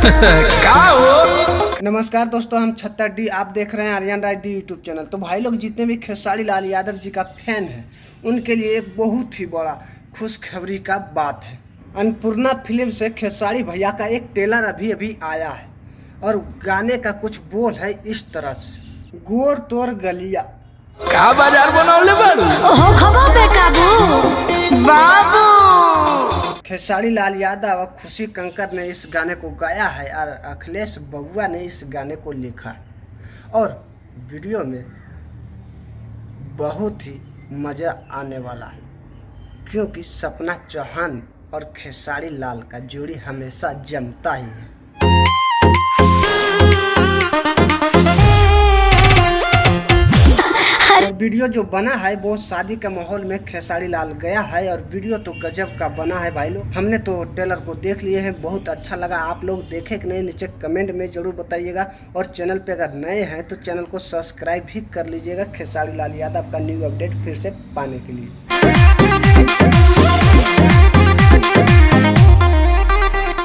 क्या हो? नमस्कार दोस्तों, हम 76D, आप देख रहे हैं आर्यन राय डी यूट्यूब चैनल। तो भाई लोग, जितने भी खेसारी लाल यादव जी का फैन है उनके लिए एक बहुत ही बड़ा खुशखबरी का बात है। अन्नपूर्णा फिल्म से खेसारी भैया का एक ट्रेलर अभी अभी आया है और गाने का कुछ बोल है इस तरह से, गोर तोर गलिया का बाजार बनौले बाड़ू ओहो खबो बेकाबू बाबू। खेसारी लाल यादव और खुशी कंकर ने इस गाने को गाया है और अखिलेश बबुआ ने इस गाने को लिखा है और वीडियो में बहुत ही मज़ा आने वाला है, क्योंकि सपना चौहान और खेसारी लाल का जोड़ी हमेशा जमता ही है। और वीडियो जो बना है वो शादी के माहौल में खेसारी लाल गया है और वीडियो तो गजब का बना है भाई लोग। हमने तो ट्रेलर को देख लिए हैं, बहुत अच्छा लगा। आप लोग देखे कि नहीं, नीचे कमेंट में जरूर बताइएगा। और चैनल पे अगर नए हैं तो चैनल को सब्सक्राइब भी कर लीजिएगा खेसारी लाल यादव का न्यू अपडेट फिर से पाने के लिए।